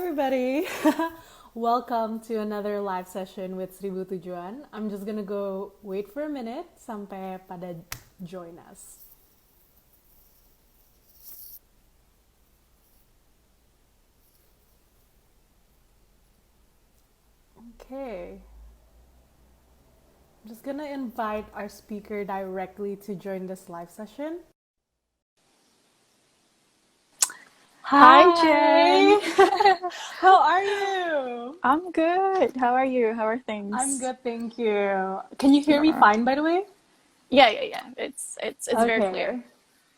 everybody. Welcome to another live session with Seribu Tujuan. I'm just gonna go wait for a minute sampai pada join us. Okay. I'm just gonna invite our speaker directly to join this live session. Hi, Hi. Jen. How are you? I'm good. How are you? How are I'm things? good, thank you. Can you hear me Uh, fine, by the way? yeah. It's very Okay. clear.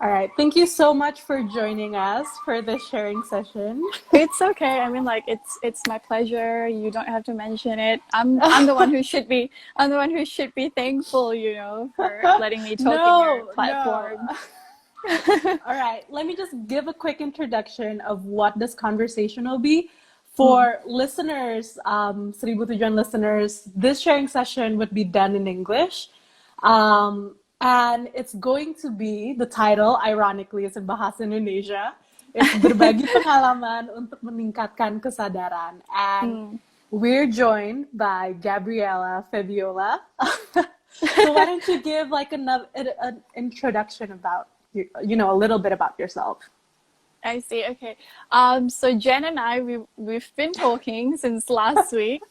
All right. Thank you so much for joining us for this sharing session. It's okay. I mean, like it's my pleasure. You don't have to mention it. I'm the one who should be. I'm the one who should be thankful. For letting me talk in your No, no. platform. All right. Let me just give a quick introduction of what this conversation will be. Mm. For listeners, Seribu Tujuan listeners, this sharing session would be done in English. And it's going to be, the title, ironically, is in Bahasa Indonesia. It's Berbagi Pengalaman untuk meningkatkan kesadaran. And Mm. we're joined by Gabriella Febiola. So why don't you give like an introduction about a little bit about yourself? I see. Okay. So Jen and I, we've been talking since last week.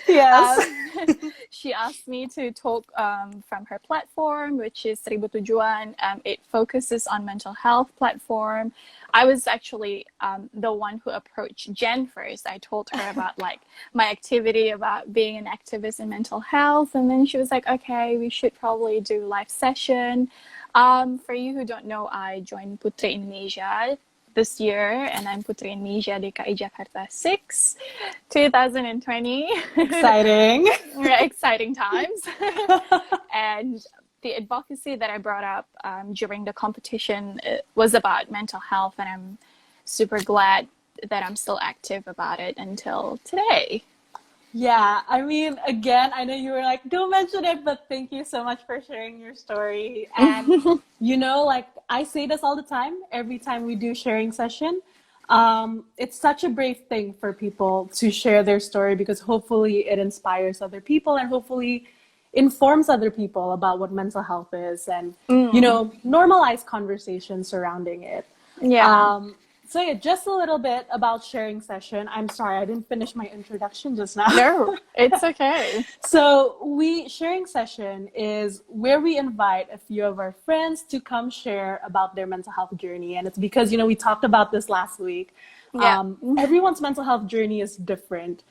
Yes. um, she asked me to talk from her platform, which is Seribu Tujuan. It focuses on mental health platform. I was actually the one who approached Jen first. I told her about like my activity about being an activist in mental health, and then she was like, "Okay, we should probably do live session." For you who don't know, I joined Putri Indonesia this year, and I'm Putri Indonesia DKI Jakarta 6, 2020. Exciting. Exciting times. And the advocacy that I brought up during the competition was about mental health, and I'm super glad that I'm still active about it until today. Yeah, I mean, again, I know you were like, don't mention it, but thank you so much for sharing your story. And, like I say this all the time, every time we do sharing session, it's such a brave thing for people to share their story because hopefully it inspires other people and hopefully informs other people about what mental health is and, normalize conversations surrounding it. Yeah. So yeah, just a little bit about sharing session. I'm sorry, I didn't finish my introduction just now. No, it's okay. So we sharing session is where we invite a few of our friends to come share about their mental health journey. And it's because, we talked about this last week. Yeah. Everyone's mental health journey is different.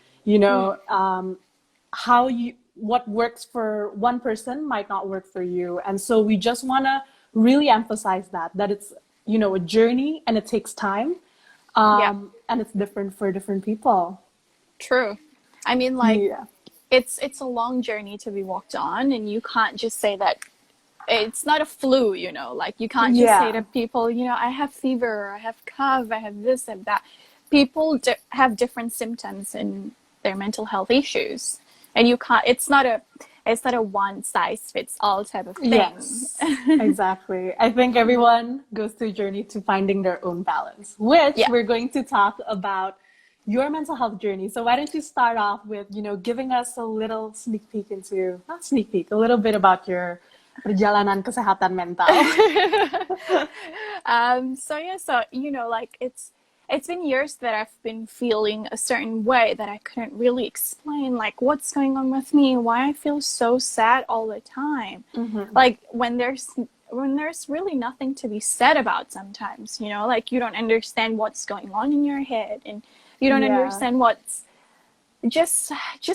What works for one person might not work for you. And so we just want to really emphasize that it's, a journey and it takes time. Yeah. And it's different for different people. True. I mean, like, Yeah. it's a long journey to be walked on, and you can't just say that it's not a flu, like you can't just say to Yeah. people, I have fever, I have cough, I have this and that. People have different symptoms in their mental health issues, and you can't, it's not a one size fits all type of thing. Yes, exactly. I think everyone goes through a journey to finding their own balance, which Yeah. we're going to talk about your mental health journey. So why don't you start off with, giving us a little sneak peek into, not sneak peek, a little bit about your perjalanan kesehatan mental. Like it's been years that I've been feeling a certain way that I couldn't really explain, like what's going on with me, why I feel so sad all the time. Like when there's really nothing to be said about sometimes, like you don't understand what's going on in your head, and you don't Yeah. understand what's just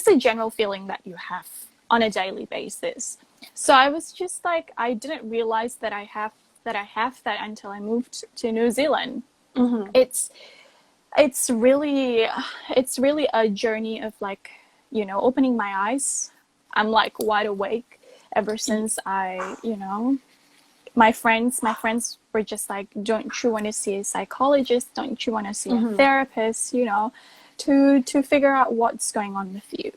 a general feeling that you have on a daily basis. So I was just like, I didn't realize that I have that until I moved to New Zealand. It's it's really a journey of like, opening my eyes. I'm like wide awake ever since my friends were just like, don't you want to see a psychologist? Don't you want to see a therapist? To figure out what's going on with you.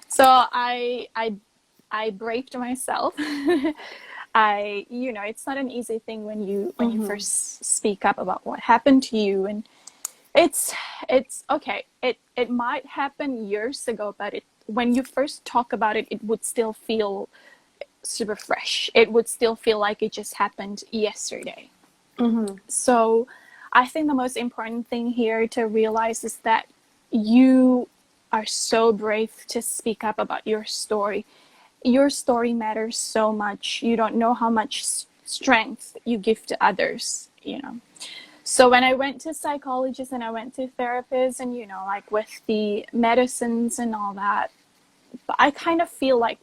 So I braved myself. It's not an easy thing when you first speak up about what happened to you, and it's it's okay. It might happen years ago, but when you first talk about it, it would still feel super fresh. It would still feel like it just happened yesterday. So I think the most important thing here to realize is that you are so brave to speak up about your story. Your story matters so much. You don't know how much strength you give to others, you know. So when I went to psychologists and I went to therapists and, you know, like with the medicines and all that, I kind of feel like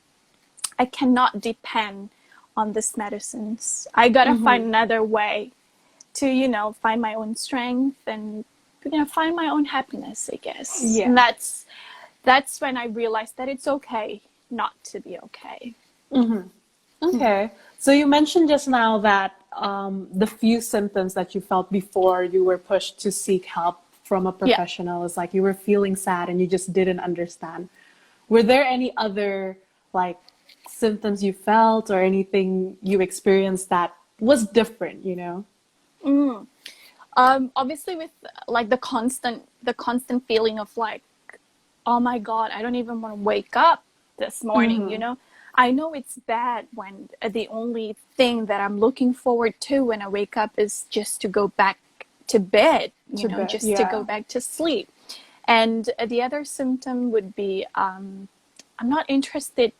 I cannot depend on these medicines. I gotta find another way to, you know, find my own strength and, you know, find my own happiness, I guess. Yeah. And that's when I realized that it's okay not to be okay. Okay. So you mentioned just now that the few symptoms that you felt before you were pushed to seek help from a professional is like you were feeling sad and you just didn't understand. Were there any other like symptoms you felt or anything you experienced that was different, you know? Obviously with like the constant feeling of like, oh my God, I don't even want to wake up this morning, you know? I know it's bad when the only thing that I'm looking forward to when I wake up is just to go back to bed, you know, just to go back to sleep. And the other symptom would be I'm not interested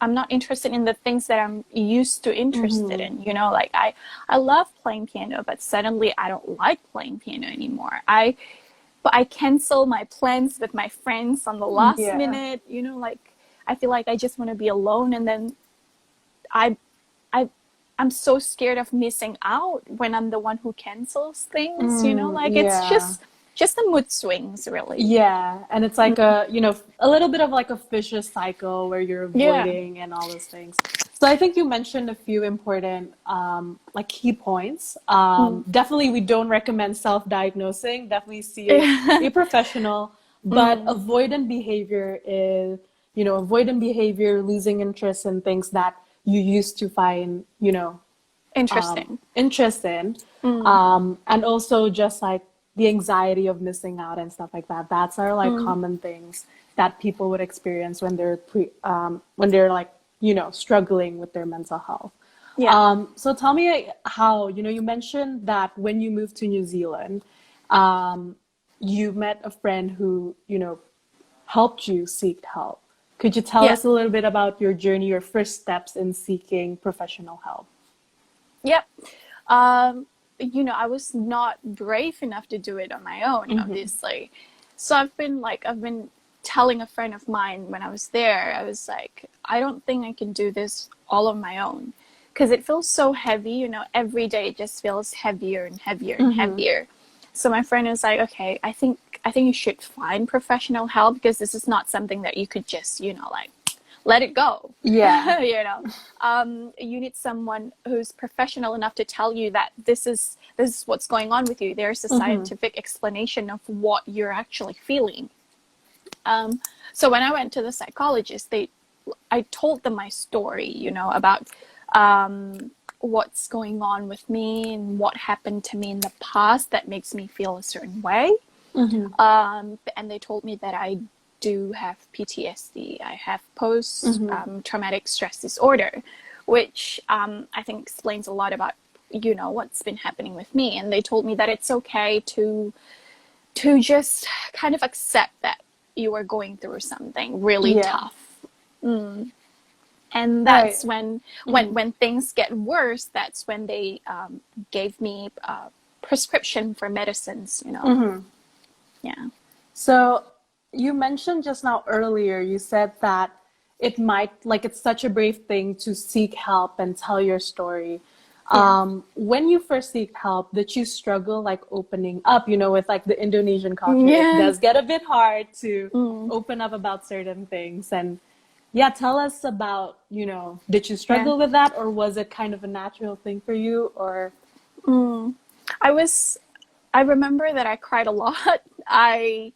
in the things that I'm used to interested in, you know, like I love playing piano, but suddenly I don't like playing piano anymore. But I cancel my plans with my friends on the last minute, you know, like I feel like I just want to be alone, and then I'm so scared of missing out when I'm the one who cancels things, you know, like it's just the mood swings, really. Yeah, and it's like a, you know, a little bit of like a vicious cycle where you're avoiding and all those things. So I think you mentioned a few important like key points. Definitely we don't recommend self-diagnosing. Definitely see a professional, but avoidant behavior is, you know, avoidant behavior, losing interest in things that you used to find, you know, interest in. And also just like the anxiety of missing out and stuff like that. That's are like common things that people would experience when they're like, you know, struggling with their mental health. So tell me how, you know, you mentioned that when you moved to New Zealand, you met a friend who, you know, helped you seek help. Could you tell us a little bit about your journey, your first steps in seeking professional help? Yep. You know, I was not brave enough to do it on my own, obviously. So I've been telling a friend of mine when I was there, I was like, I don't think I can do this all on my own, because it feels so heavy, you know, every day it just feels heavier and heavier and heavier. So my friend was like, okay, I think you should find professional help, because this is not something that you could just, you know, like let it go. Yeah. You know, you need someone who's professional enough to tell you that this is what's going on with you. There's a scientific explanation of what you're actually feeling. So when I went to the psychologist, I told them my story, you know, about what's going on with me and what happened to me in the past that makes me feel a certain way. And they told me that I do have PTSD. I have post-traumatic stress disorder, which I think explains a lot about, you know, what's been happening with me. And they told me that it's okay to just kind of accept that you are going through something really tough. And that's when things get worse, that's when they gave me a prescription for medicines, you know. Yeah. So you mentioned just now earlier, you said that it's such a brave thing to seek help and tell your story. When you first seek help, did you struggle like opening up, you know, with like the Indonesian culture? It does get a bit hard to open up about certain things. And tell us about, you know, did you struggle with that, or was it kind of a natural thing for you, or? I remember that I cried a lot. I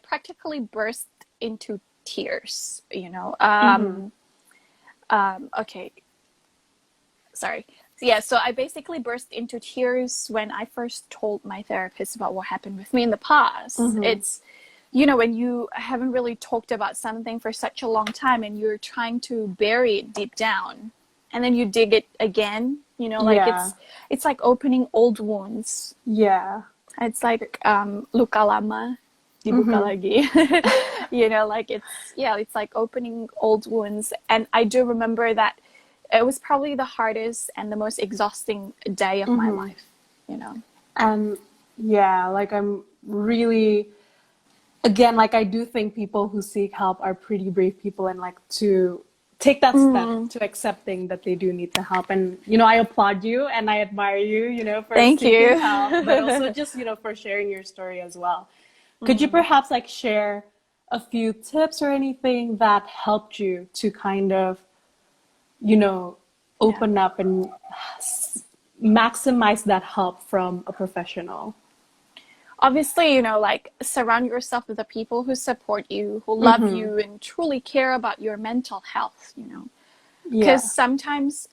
practically burst into tears, you know. Okay. Sorry. yeah, so I basically burst into tears when I first told my therapist about what happened with me in the past. It's, you know, when you haven't really talked about something for such a long time and you're trying to bury it deep down, and then you dig it again, you know, like it's like opening old wounds. Yeah. It's like luka lama dibuka lagi. You know, like it's like opening old wounds. And I do remember that it was probably the hardest and the most exhausting day of my life, you know. And yeah, like I'm really, again, like I do think people who seek help are pretty brave people, and like to take that step to accepting that they do need the help. And, you know, I applaud you and I admire you, you know, for Thank seeking you. help, but also just, you know, for sharing your story as well. Could you perhaps like share a few tips or anything that helped you to kind of, you know, open up and maximize that help from a professional? Obviously, you know, like surround yourself with the people who support you, who love you and truly care about your mental health, you know. Because sometimes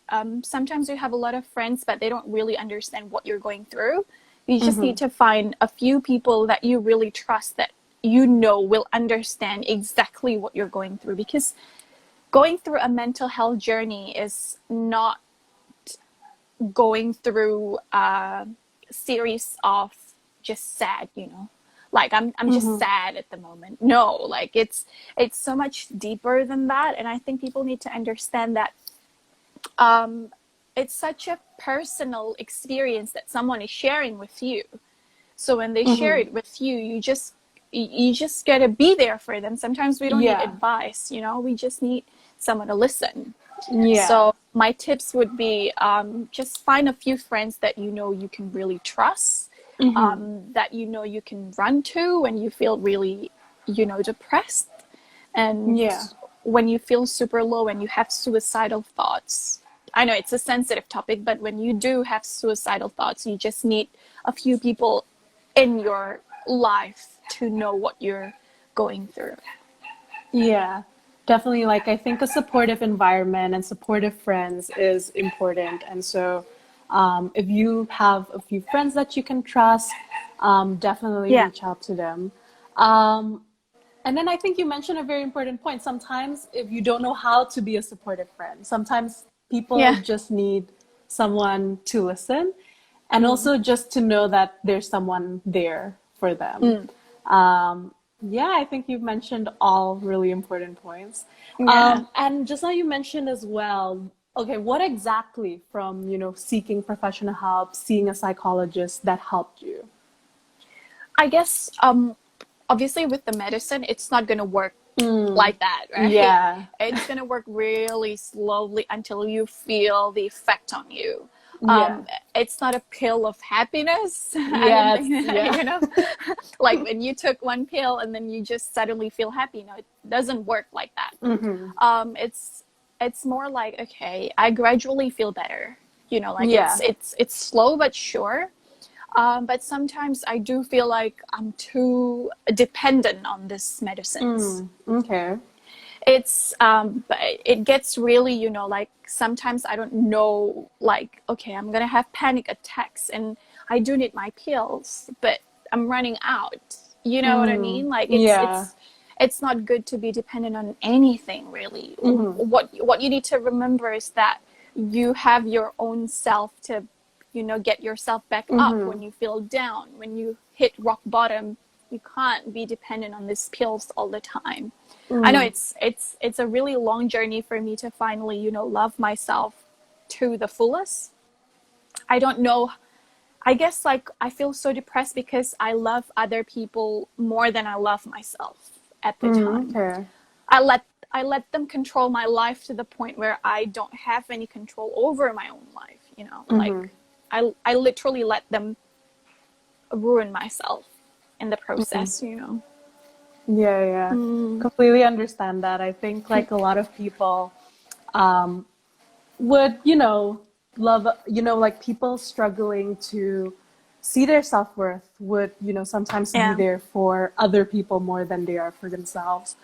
you have a lot of friends, but they don't really understand what you're going through. You just need to find a few people that you really trust, that you know will understand exactly what you're going through. Because going through a mental health journey is not going through a series of just sad, you know, like I'm just sad at the moment. No, like it's so much deeper than that. And I think people need to understand that it's such a personal experience that someone is sharing with you. So when they share it with you, you just gotta be there for them. Sometimes we don't need advice, you know, we just need someone to listen. So my tips would be just find a few friends that you know you can really trust, that you know you can run to when you feel really, you know, depressed, and when you feel super low and you have suicidal thoughts. I know it's a sensitive topic, but when you do have suicidal thoughts, you just need a few people in your life to know what you're going through. Yeah, definitely. Like, I think a supportive environment and supportive friends is important. And so, if you have a few friends that you can trust, definitely reach out to them. And then I think you mentioned a very important point. Sometimes, if you don't know how to be a supportive friend, sometimes people just need someone to listen, and also just to know that there's someone there for them. Yeah, I think you've mentioned all really important points. And just now you mentioned as well, okay, what exactly from, you know, seeking professional help, seeing a psychologist that helped you? I guess obviously with the medicine, it's not going to work like that, right? Yeah. It's going to work really slowly until you feel the effect on you. It's not a pill of happiness. I don't think, you know, like when you took one pill and then you just suddenly feel happy. No, it doesn't work like that. It's more like, okay, I gradually feel better. You know, like it's slow but sure. But sometimes I do feel like I'm too dependent on these medicines. Okay. It's but it gets really, you know, like sometimes I don't know, like, okay, I'm gonna have panic attacks and I do need my pills, but I'm running out. You know what I mean? Like it's not good to be dependent on anything really. What you need to remember is that you have your own self to, you know, get yourself back up when you feel down, when you hit rock bottom. You can't be dependent on these pills all the time. I know it's a really long journey for me to finally, you know, love myself to the fullest. I don't know. I guess like I feel so depressed because I love other people more than I love myself at the time. Okay. I let them control my life to the point where I don't have any control over my own life, you know. Like I literally let them ruin myself in the process, you know. Yeah. Completely understand that. I think like a lot of people would, you know, love, you know, like people struggling to see their self-worth would, you know, sometimes be there for other people more than they are for themselves.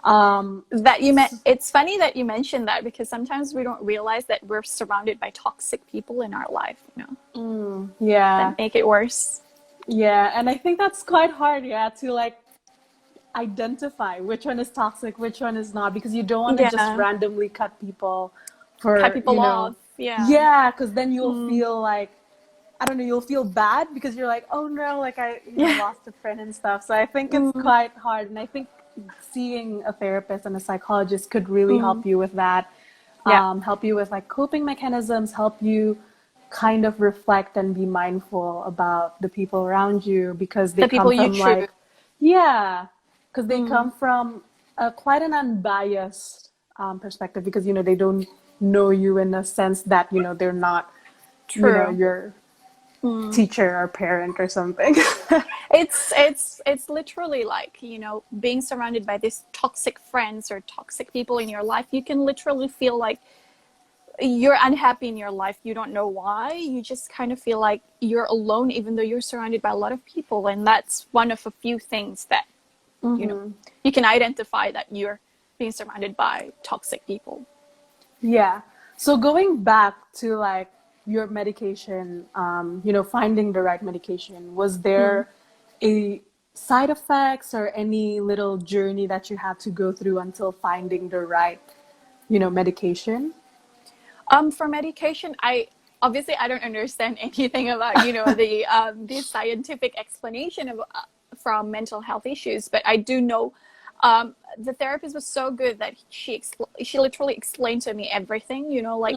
That it's funny that you mentioned that, because sometimes we don't realize that we're surrounded by toxic people in our life, Yeah. that make it worse. Yeah, and I think that's quite hard, yeah, to like identify which one is toxic, which one is not, because you don't want to just Yeah, randomly cut people cut for, people off. Yeah. yeah, because then you'll feel like, I don't know, you'll feel bad because you're like, oh no, like I, Yeah. lost a friend and stuff. So I think it's quite hard. And I think seeing a therapist and a psychologist could really help you with that. Yeah. Help you with like coping mechanisms, help you kind of reflect and be mindful about the people around you, because they The come people you from choose. like, yeah, because they come from quite an unbiased perspective, because, they don't know you in a sense that, they're not, True. your teacher or parent or something. It's literally like, being surrounded by these toxic friends or toxic people in your life. You can literally feel like you're unhappy in your life. You don't know why. You just kind of feel like you're alone, even though you're surrounded by a lot of people. And that's one of a few things that, you can identify that you're being surrounded by toxic people. Yeah. So going back to like your medication, finding the right medication, was there a side effects or any little journey that you had to go through until finding the right, medication? For medication, I don't understand anything about the scientific explanation of from mental health issues, but I do know the therapist was so good that she literally explained to me everything. Like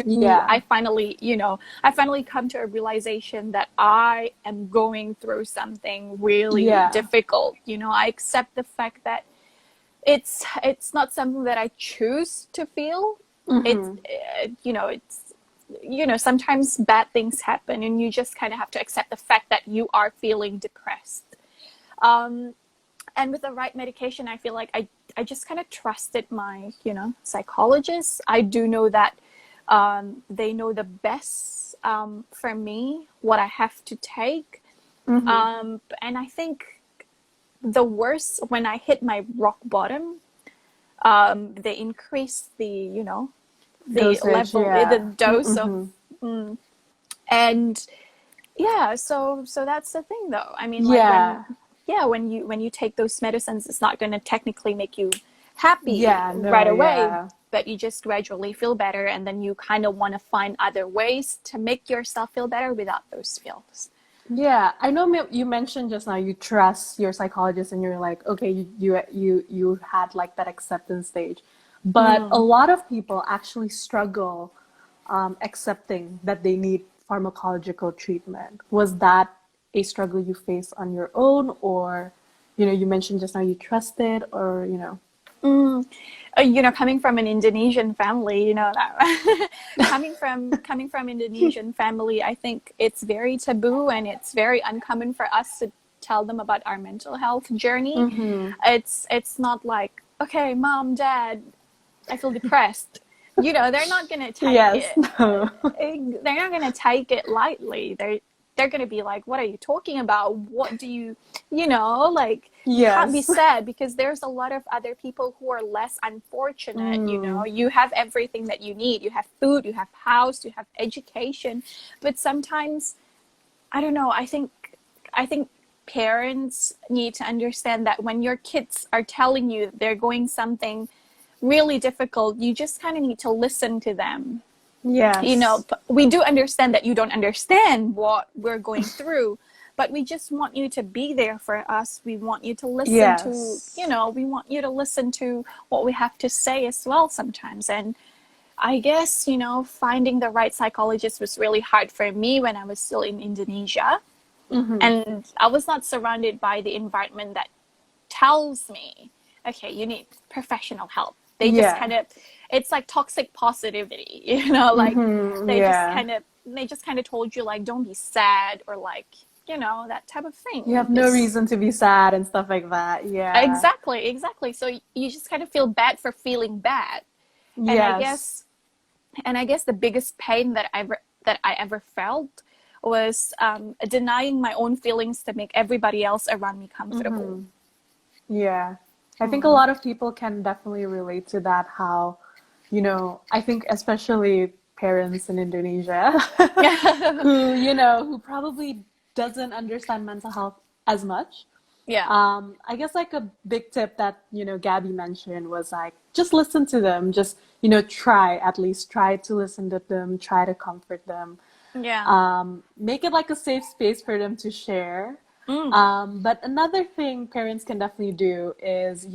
Yeah. I finally come to a realization that I am going through something really Yeah. difficult. I accept the fact that it's not something that I choose to feel. It's sometimes bad things happen, and you just kind of have to accept the fact that you are feeling depressed. And with the right medication, I feel like I just kind of trusted my psychologist. I do know that they know the best for me, what I have to take. And I think the worst, when I hit my rock bottom, they increased the Dosage, level, the yeah. dose of, and yeah, so that's the thing, though. I mean, like Yeah. when you take those medicines, it's not going to technically make you happy Yeah, right no, away, yeah. but you just gradually feel better, and then you kind of want to find other ways to make yourself feel better without those feels. Yeah, I know you mentioned just now you trust your psychologist and you're like, okay, you had like that acceptance stage. But a lot of people actually struggle accepting that they need pharmacological treatment. Was that a struggle you faced on your own, or, you mentioned just now you trusted, or. Coming from an Indonesian family, that coming from Indonesian family, I think it's very taboo, and it's very uncommon for us to tell them about our mental health journey. It's not like, okay, mom, dad, I feel depressed. They're not gonna take Yes, it. no. They're not gonna take it lightly. They're gonna be like, what are you talking about? What do you, like, you can't be Yes. sad, because there's a lot of other people who are less unfortunate. You have everything that you need. You have food, you have house, you have education, but sometimes, I don't know, I think parents need to understand that when your kids are telling you they're going something really difficult, you just kind of need to listen to them. Yes. We do understand that you don't understand what we're going through, but we just want you to be there for us. We want you to listen to, Yes. we want you to listen to what we have to say as well sometimes. And I guess, finding the right psychologist was really hard for me when I was still in Indonesia. And I was not surrounded by the environment that tells me, okay, you need professional help. They just Yeah. kind of, it's like toxic positivity, like Yeah. they just kind of told you, like, don't be sad, or like, that type of You thing. have no It's reason to be sad and stuff like that. Yeah. exactly. So you just kind of feel bad for feeling bad. And I Yes. guess, the biggest pain that I ever felt was denying my own feelings to make everybody else around me comfortable. Yeah. I think a lot of people can definitely relate to that, how, I think especially parents in Indonesia who probably doesn't understand mental health as much. Yeah. I guess like a big tip that, Gabby mentioned was like, just listen to them. Just, at least try to listen to them, try to comfort them. Yeah. Make it like a safe space for them to share. Mm. But another thing parents can definitely do is,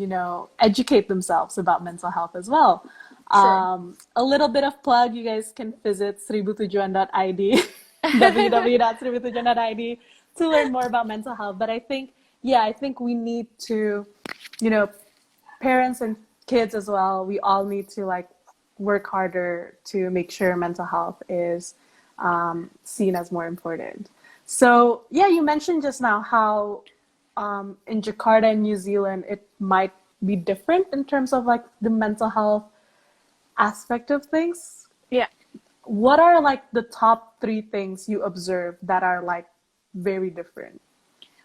educate themselves about mental health as well. True. A little bit of plug, you guys can visit seributujuan.id, www.seributujuan.id, to learn more about mental health. But I think we need to, you know, parents and kids as well, we all need to like work harder to make sure mental health is seen as more important. So yeah, you mentioned just now how in Jakarta and New Zealand it might be different in terms of like the mental health aspect of things. Yeah. What are like the top three things you observe that are like very different?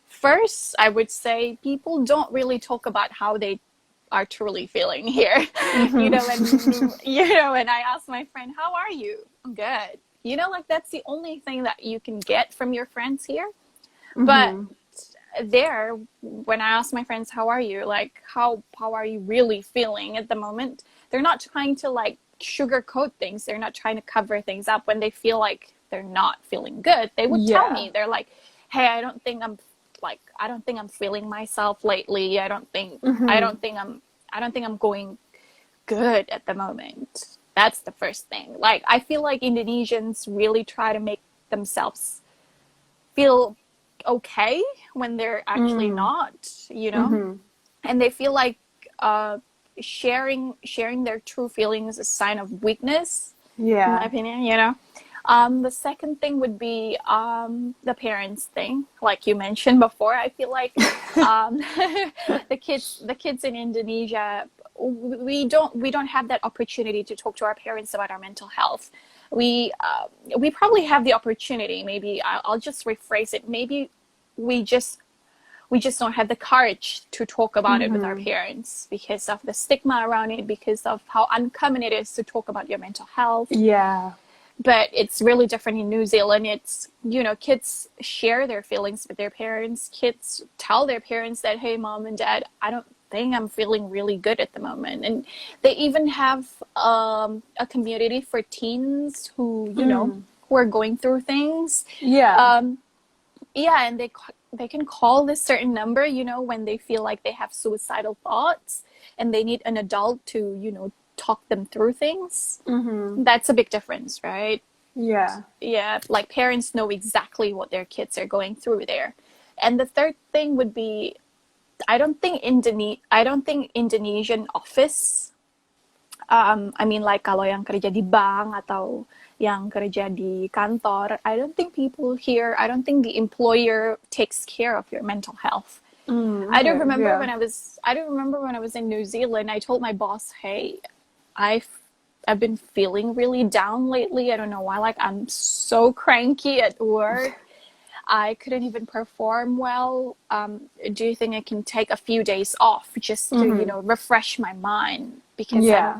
First, I would say people don't really talk about how they are truly feeling here. When I ask my friend, "How are you?" "I'm good." Like that's the only thing that you can get from your friends here. But there, when I ask my friends, "How are you?" Like how are you really feeling at the moment? They're not trying to like sugarcoat things. They're not trying to cover things up. When they feel like they're not feeling good, they would tell Yeah. me. They're like, "Hey, I don't think I'm feeling myself lately. I don't think I'm going good at the moment." That's the first thing. Like I feel like Indonesians really try to make themselves feel okay when they're actually not. And they feel like sharing their true feelings is a sign of weakness, in my Yeah. opinion. The second thing would be the parents thing, like you mentioned before. I feel like um, the kids in Indonesia, we don't have that opportunity to talk to our parents about our mental health. We probably have the opportunity. Maybe I'll just rephrase it. Maybe we just we just don't have the courage to talk about it with our parents because of the stigma around it, because of how uncommon it is to talk about your mental health. Yeah. But it's really different in New Zealand. It's, kids share their feelings with their parents. Kids tell their parents that, "Hey, mom and dad, I don't think I'm feeling really good at the moment." And they even have a community for teens who are going through things. Yeah. Yeah, and they can call this certain number, when they feel like they have suicidal thoughts and they need an adult to, talk them through things. That's a big difference, right? Yeah. Yeah, like parents know exactly what their kids are going through there. And the third thing would be, I don't think Indonesian office, I mean like kalau yang kerja di bank atau yang kerja di kantor, I don't think the employer takes care of your mental health. I don't Okay. remember Yeah. when I was in New Zealand, I told my boss, "Hey, I've I've been feeling really down lately. I don't know why. Like I'm so cranky at work. I couldn't even perform well. Do you think I can take a few days off just to, refresh my mind? Because Yeah.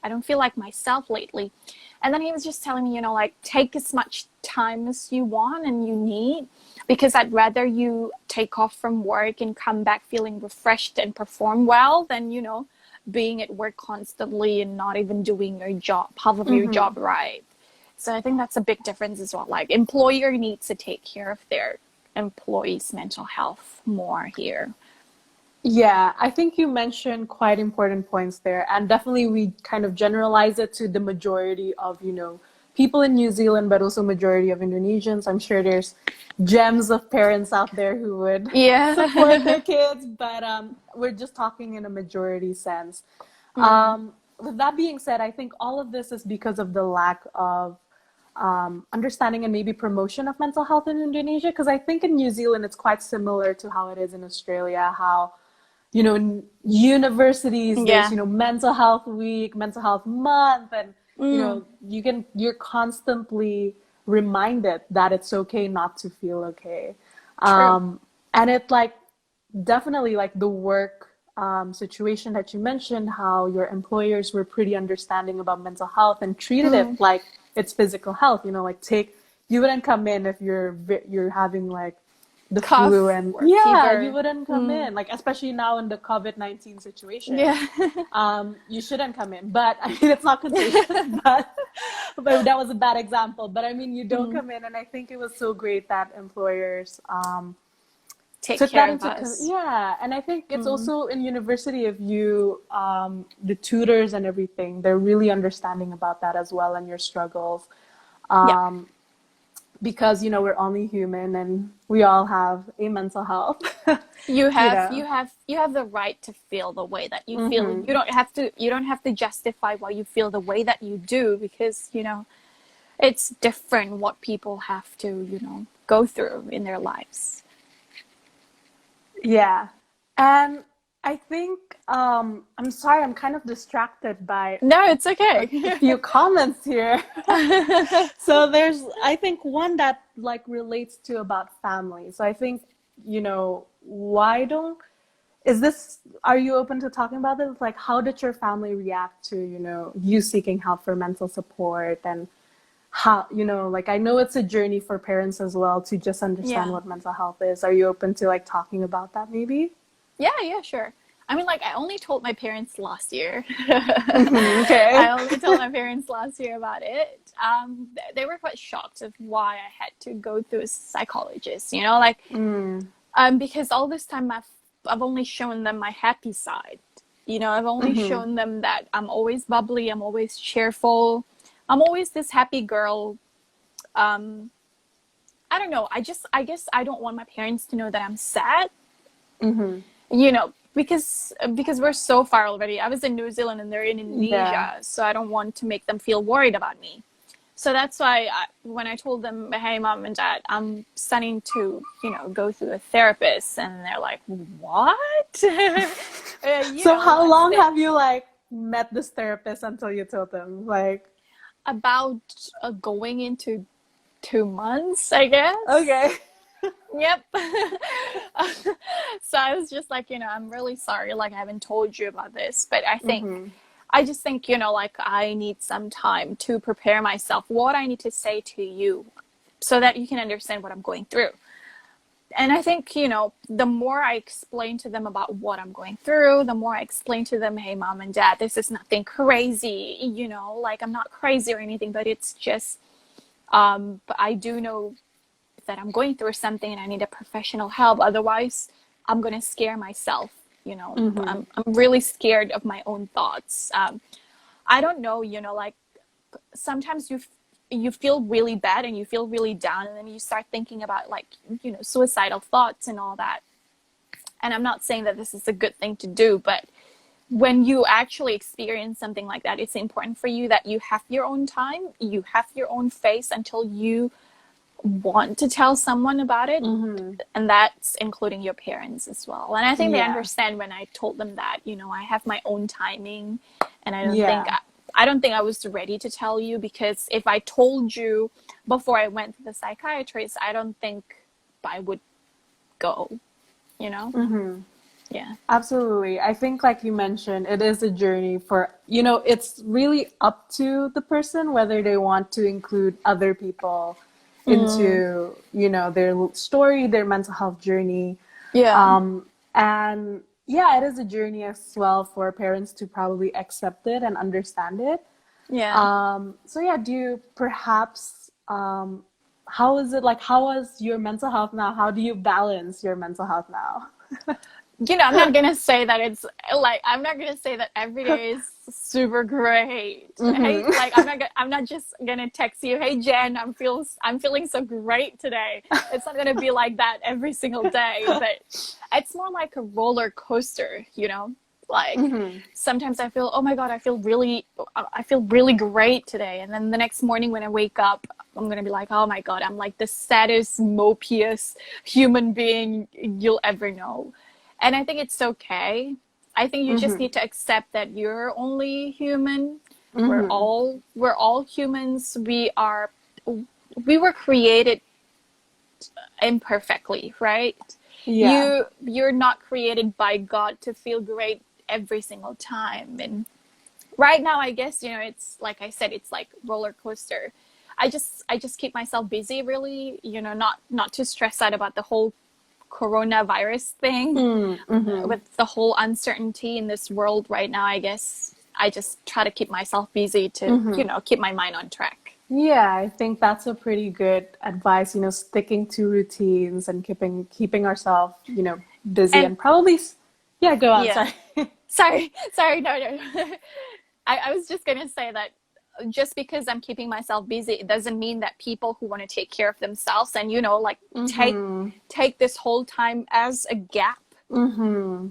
I don't feel like myself lately." And then he was just telling me, like take as much time as you want and you need, because I'd rather you take off from work and come back feeling refreshed and perform well than, being at work constantly and not even doing your job, half of your job right. So I think that's a big difference as well. Like employer needs to take care of their employees' mental health more here. Yeah, I think you mentioned quite important points there. And definitely we kind of generalize it to the majority of, people in New Zealand, but also majority of Indonesians. I'm sure there's gems of parents out there who would support Yeah. their kids, but we're just talking in a majority sense. With that being said, I think all of this is because of the lack of understanding and maybe promotion of mental health in Indonesia. Because I think in New Zealand, it's quite similar to how it is in Australia, how in universities there's Yeah. mental health week, mental health month, and Mm, you're constantly reminded that it's okay not to feel okay. true. And it like definitely like the work situation that you mentioned, how your employers were pretty understanding about mental health and treated it like it's physical health. You know, like you wouldn't come in if you're having like the flu, Cough and or yeah, you fever. wouldn't come in. Like especially now in the COVID-19 situation, Yeah. you shouldn't come in. But I mean, it's not contagious, but that was a bad example. But I mean, you don't come in, and I think it was so great that employers Take took that care of into us. yeah. And I think it's also in university, if you the tutors and everything, they're really understanding about that as well, and your struggles, Yeah. because you know we're only human and we all have a mental health. You You have know. you have you have the right to feel the way that you feel. You don't have to justify why you feel the way that you do, because it's different what people have to go through in their lives. Yeah. And I think I'm sorry, I'm kind of distracted by No, it's a okay. few comments here. So there's, I think, one that like relates to about family. So I think, why don't, is this, are you open to talking about this? Like, how did your family react to, you seeking help for mental support, and how, like, I know it's a journey for parents as well to just understand Yeah. what mental health is. Are you open to like talking about that maybe? Yeah, sure. I mean, like, I only told my parents last year. Okay. I only told my parents last year about it. They were quite shocked of why I had to go through a psychologist, like, Mm. because all this time I've only shown them my happy side. I've only Mm-hmm. shown them that I'm always bubbly, I'm always cheerful, I'm always this happy girl. Um, I don't know. I guess I don't want my parents to know that I'm sad, Mm-hmm. because we're so far already. I was in New Zealand and they're in Yeah. Indonesia, so I don't want to make them feel worried about me. So that's why when I told them, hey, mom and dad, I'm starting to, go through a therapist, and they're like, what? So how Like, long have you like met this therapist until you told them? Like, about going into 2 months, I guess. okay. Yep. So I was just like, I'm really sorry, like, I haven't told you about this, but Mm-hmm. I just think, like, I need some time to prepare myself, what I need to say to you, so that you can understand what I'm going through. And I think, the more I explain to them about what I'm going through, the more I explain to them, hey, mom and dad, this is nothing crazy, like, I'm not crazy or anything, but it's just, but I do know that I'm going through something and I need a professional help. Otherwise, I'm going to scare myself. Mm-hmm. I'm really scared of my own thoughts. I don't know, like, sometimes you feel really bad and you feel really down, and then you start thinking about, like, suicidal thoughts and all that. And I'm not saying that this is a good thing to do, but when you actually experience something like that, it's important for you that you have your own time, you have your own space until you want to tell someone about it. Mm-hmm. And that's including your parents as well. And I think they Yeah. understand when I told them that, I have my own timing, and Yeah. I don't think I was ready to tell you, because if I told you before I went to the psychiatrist, I don't think I would go, you know? Mm-hmm. Yeah. Absolutely. I think, like you mentioned, it is a journey for, it's really up to the person whether they want to include other people into, their story, their mental health journey. Yeah. And yeah, it is a journey as well for parents to probably accept it and understand it. Yeah. So yeah, do you perhaps, how is it like, how is your mental health now? How do you balance your mental health now? I'm not gonna say that it's like, I'm not gonna say that every day is super great. Hey, Mm-hmm. like, I'm not just gonna text you, hey Jen, I'm feeling so great today. It's not gonna be like that every single day, but it's more like a roller coaster, Like, Mm-hmm. sometimes I feel, oh my god, I feel really great today, and then the next morning when I wake up, I'm gonna be like, oh my god, I'm like the saddest, mopiest human being you'll ever know. And I think it's okay. I think you just Mm-hmm. need to accept that you're only human. Mm-hmm. We're all humans. We were created imperfectly, right? Yeah. You're not created by God to feel great every single time. And right now, I guess, it's like I said, it's like roller coaster. I just keep myself busy, really, not to stress out about the whole coronavirus thing, Mm-hmm. with the whole uncertainty in this world right now. I guess I just try to keep myself busy to, Mm-hmm. keep my mind on track. Yeah, I think that's a pretty good advice, sticking to routines and keeping ourselves, busy And and probably yeah, go on, yeah, sorry. sorry, no, no. I was just gonna say that just because I'm keeping myself busy, it doesn't mean that people who want to take care of themselves and, like, take Mm-hmm. take this whole time as a gap. Mm-hmm.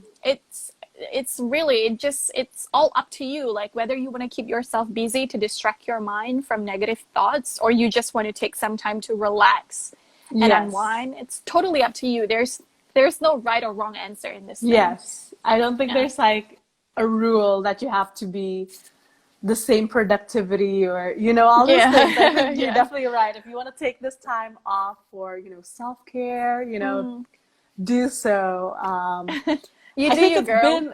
It's really, it's all up to you, like whether you want to keep yourself busy to distract your mind from negative thoughts, or you just want to take some time to relax and Yes. unwind. It's totally up to you. There's no right or wrong answer in this thing. Yes. I don't think Yeah. there's like a rule that you have to be the same productivity or, all those things. I Yeah. think you're Yeah. definitely right. If you want to take this time off for, self-care, Mm. do so. You I do think you, it's girl. been,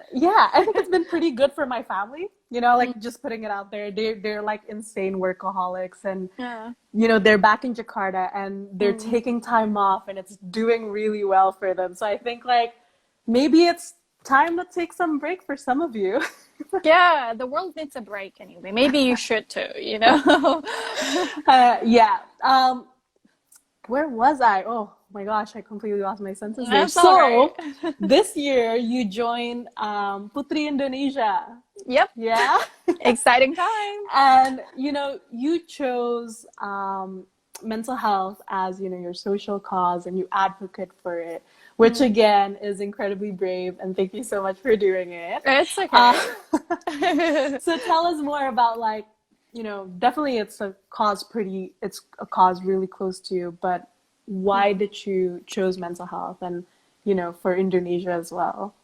I think it's been pretty good for my family. Like just putting it out there. They're like insane workaholics, and Yeah. they're back in Jakarta and they're Mm. taking time off, and it's doing really well for them. So I think like maybe it's time to take some break for some of you. Yeah, the world needs a break anyway. Maybe you should too. Yeah. Where was I? Oh my gosh, I completely lost my senses there. That's all right. So this year you joined Putri Indonesia. Yep. Yeah. Exciting time. And you chose mental health as your social cause, and you advocate for it, which Mm. again is incredibly brave, and thank you so much for doing it. It's uh, okay. so tell us more about, like, definitely it's a cause really close to you, but why Mm. did you choose mental health, and for Indonesia as well?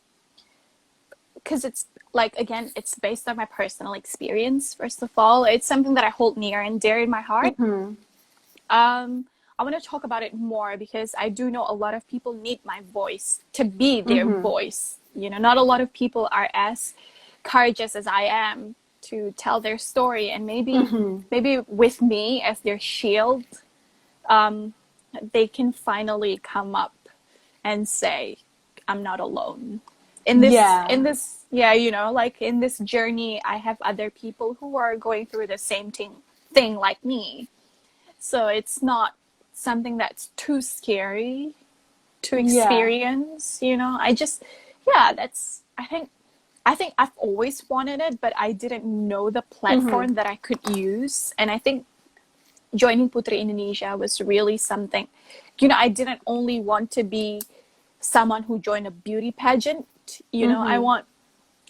Because it's like, again, it's based on my personal experience. First of all, it's something that I hold near and dear in my heart. Mm-hmm. I want to talk about it more because I do know a lot of people need my voice to be their Mm-hmm. voice. Not a lot of people are as courageous as I am to tell their story, and Mm-hmm. maybe with me as their shield, um, they can finally come up and say, "I'm not alone." In Yeah. this, yeah, like in this journey, I have other people who are going through the same thing like me. So it's not something that's too scary to Yeah. experience. I just, yeah, I think I've always wanted it, but I didn't know the Mm-hmm. platform that I could use. And I think joining Putri Indonesia was really something. I didn't only want to be someone who joined a beauty pageant. Mm-hmm.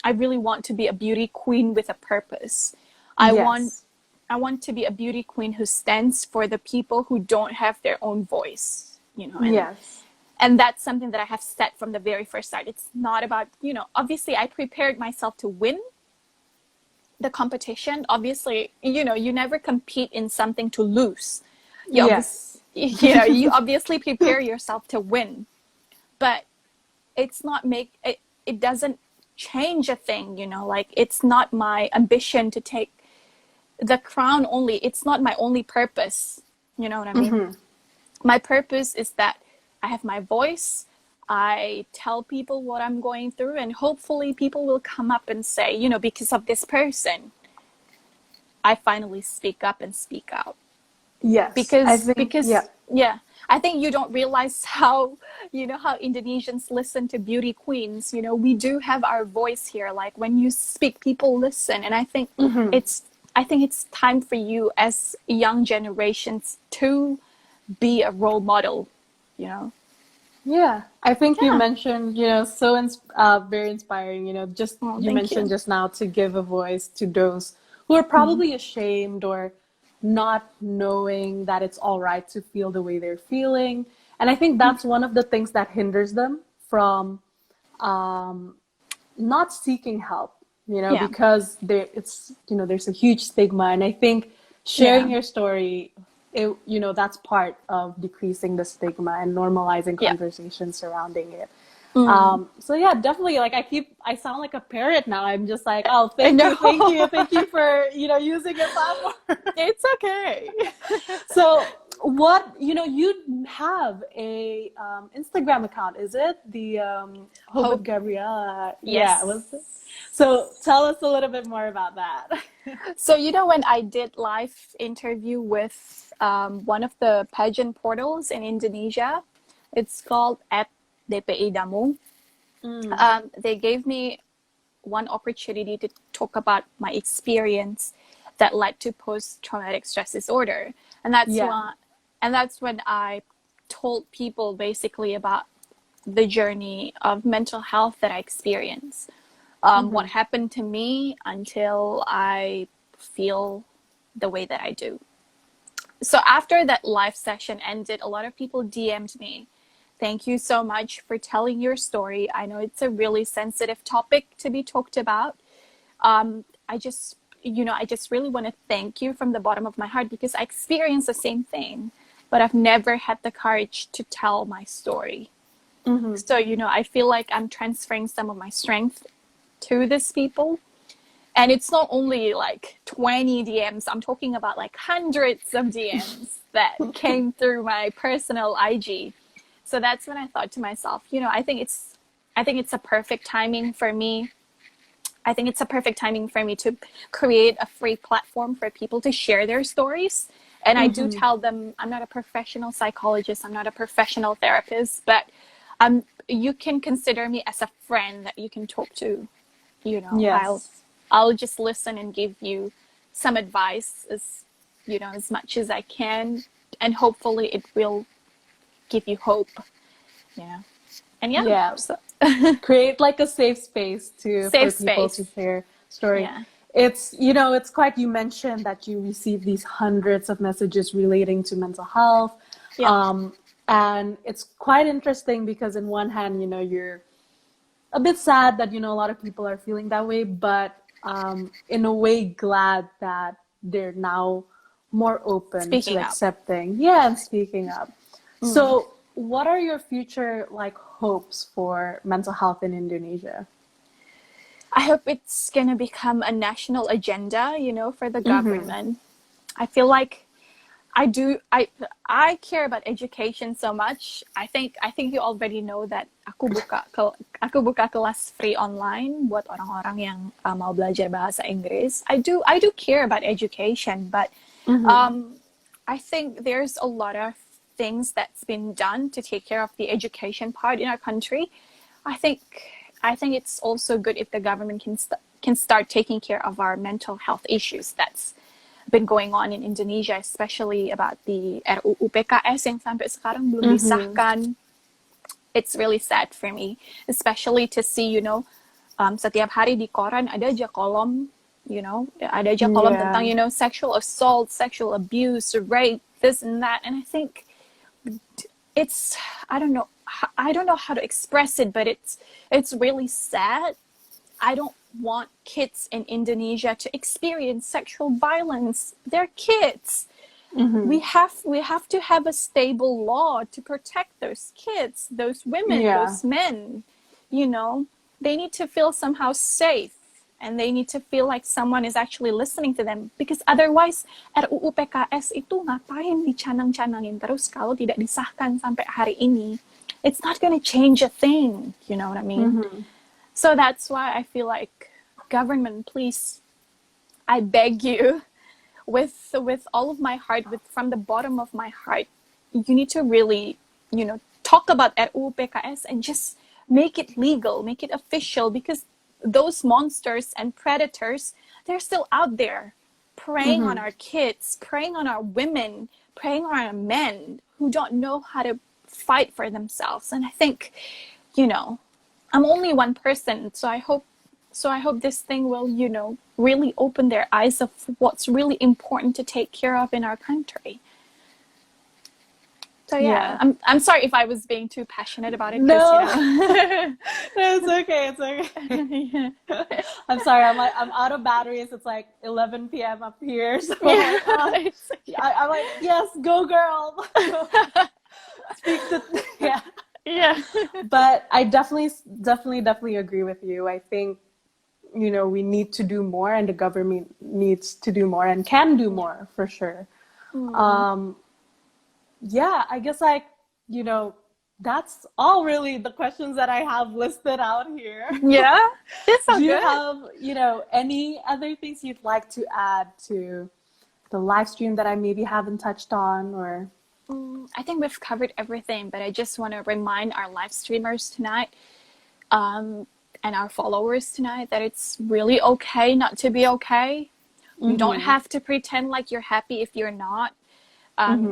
I really want to be a beauty queen with a purpose. I want Yes. I want to be a beauty queen who stands for the people who don't have their own voice, Yes. and that's something that I have set from the very first start. It's not about, obviously I prepared myself to win the competition. Obviously, you never compete in something to lose. You obviously, Yes. you obviously prepare yourself to win, but it's not it doesn't change a thing, like it's not my ambition to take the crown only. It's not my only purpose. You know what I mean? Mm-hmm. My purpose is that I have my voice. I tell people what I'm going through, and hopefully people will come up and say, because of this person, I finally speak up and speak out. Yes. I think, yeah. Because yeah, I think you don't realize how, how Indonesians listen to beauty queens. We do have our voice here. Like when you speak, people listen. And Mm-hmm. it's I think it's time for you as young generations to be a role model, you know. Yeah. I think you Yeah. mentioned, very inspiring, just Oh, you thank mentioned you. just now to give a voice to those who are Mm. probably ashamed or not knowing that it's all right to feel the way they're feeling. And I think that's one of the things that hinders them from um, not seeking help, Yeah. because there's a huge stigma. And I think sharing Yeah. your story it, you know, that's part of decreasing the stigma and normalizing Yeah. conversations surrounding it. Mm. So yeah, definitely. Like I sound like a parrot now. I'm just like, oh, I thank know. you, thank you, thank you for, you know, using your platform. It's okay. So what, you know, you have a Instagram account, is it? The Hope with Hope. Gabriella. Yeah, was it? Yes. So tell us a little bit more about that. So, you know, when I did live interview with one of the pageant portals in Indonesia, it's called at DPI Damu. Mm, They gave me one opportunity to talk about my experience that led to post-traumatic stress disorder, and yeah. that's when I told people basically about the journey of mental health that I experienced, what happened to me until I feel the way that I do. So after that live session ended, a lot of people DM'd me. Thank you so much for telling your story. I know it's a really sensitive topic to be talked about. I just, I just really want to thank you from the bottom of my heart because I experienced the same thing, but I've never had the courage to tell my story. Mm-hmm. So, I feel like I'm transferring some of my strength to these people. And it's not only like 20 DMs, I'm talking about like hundreds of DMs that came through my personal IG. So that's when I thought to myself, I think it's a perfect timing for me. I think it's a perfect timing for me to create a free platform for people to share their stories. And I do tell them I'm not a professional psychologist, I'm not a professional therapist, but you can consider me as a friend that you can talk to. Yes. I'll just listen and give you some advice as much as I can, and hopefully it will give you hope. Yeah. And yeah, Yeah. so Create like a safe space for safe people to space. share story. Yeah. It's, you know, it's quite, you mentioned that you receive these hundreds of messages relating to mental health. Yeah. And it's quite interesting because in one hand, you know, you're a bit sad that, you know, a lot of people are feeling that way, but in a way glad that they're now more open to Speaking up. accepting, yeah, and speaking up. So what are your future like hopes for mental health in Indonesia? I hope it's gonna become a national agenda, for the government. I feel like I do. I care about education so much. I think you already know that aku buka kelas free online buat orang-orang yang mau belajar bahasa Inggris. I do care about education, but I think there's a lot of things that's been done to take care of the education part in our country. I think it's also good if the government can start taking care of our mental health issues that's been going on in Indonesia, especially about the RUU PKS yang sampai sekarang belum disahkan. It's really sad for me, especially to see, setiap hari di koran ada aja kolom, ada aja kolom Yeah. tentang, sexual assault, sexual abuse, rape, this and that. And I think it's, I don't know how to express it, but it's really sad. I don't want kids in Indonesia to experience sexual violence. They're kids. We have to have a stable law to protect those kids, those women, those men. They need to feel somehow safe, and they need to feel like someone is actually listening to them, because otherwise RUU PKS itu ngapain dicanang-canangin terus kalau tidak disahkan sampai hari ini. It's not going to change a thing, you know what I mean? So that's why I feel like, government, please, I beg you, with all of my heart, from the bottom of my heart, you need to really, talk about RUU PKS and just make it legal, make it official, because those monsters and predators, they're still out there preying on our kids, preying on our women, preying on our men who don't know how to fight for themselves. And I think, I'm only one person, so I hope this thing will, really open their eyes of what's really important to take care of in our country. So yeah. I'm sorry if I was being too passionate about it. No, no, it's okay. It's okay. I'm sorry. sorry, I'm out of batteries. It's like 11 p.m. up here. So Yeah, like, it's okay. I'm like, yes, go girl. Speak to, yeah. Yeah. But I definitely agree with you. I think, you know, we need to do more, and the government needs to do more and can do more for sure. Yeah, I guess like, you know, that's all really the questions that I have listed out here. Yeah, that's so Do you good. have, you know, any other things you'd like to add to the live stream that I maybe haven't touched on, or? I think we've covered everything, but I just want to remind our live streamers tonight, and our followers tonight, that it's really okay not to be okay. You don't have to pretend like you're happy if you're not.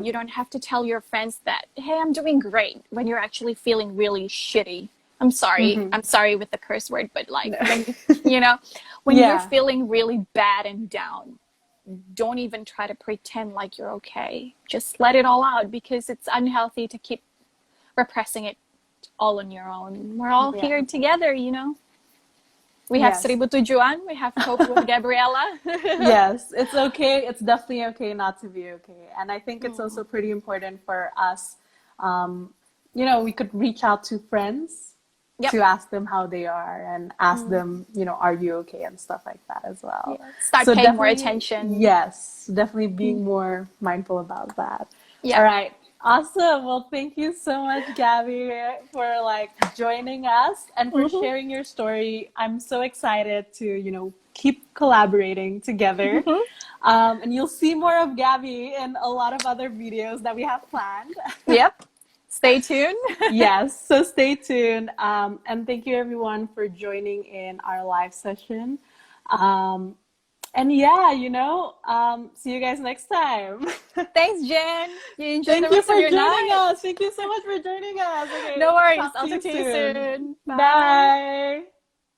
You don't have to tell your friends that, hey, I'm doing great, when you're actually feeling really shitty. I'm sorry with the curse word, but like, when, you know, when you're Yeah. feeling really bad and down, don't even try to pretend like you're okay. Just let it all out, because it's unhealthy to keep repressing it all on your own. We're all Yeah. here together, you know. We have Yes. Seribu Tujuan, we have Cope with Gabriella. Yes, it's okay. It's definitely okay not to be okay. And I think it's also pretty important for us. You know, we could reach out to friends Yep. to ask them how they are, and ask them, you know, are you okay, and stuff like that as well. Yeah. Start So paying more definitely, attention. yes, definitely being more mindful about that. Yeah. All right. Awesome. Well, thank you so much, Gabby, for like joining us and for sharing your story. I'm so excited to, you know, keep collaborating together. And you'll see more of Gabby in a lot of other videos that we have planned. Yep. Stay tuned. Yes, so stay tuned. And thank you everyone for joining in our live session. And yeah, you know, see you guys next time. Thanks, Jen. You enjoy Thank the you rest for of your joining night. us. Thank you so much for joining us. Okay, No worries. talk I'll to you talk to you soon. soon. Bye. Bye.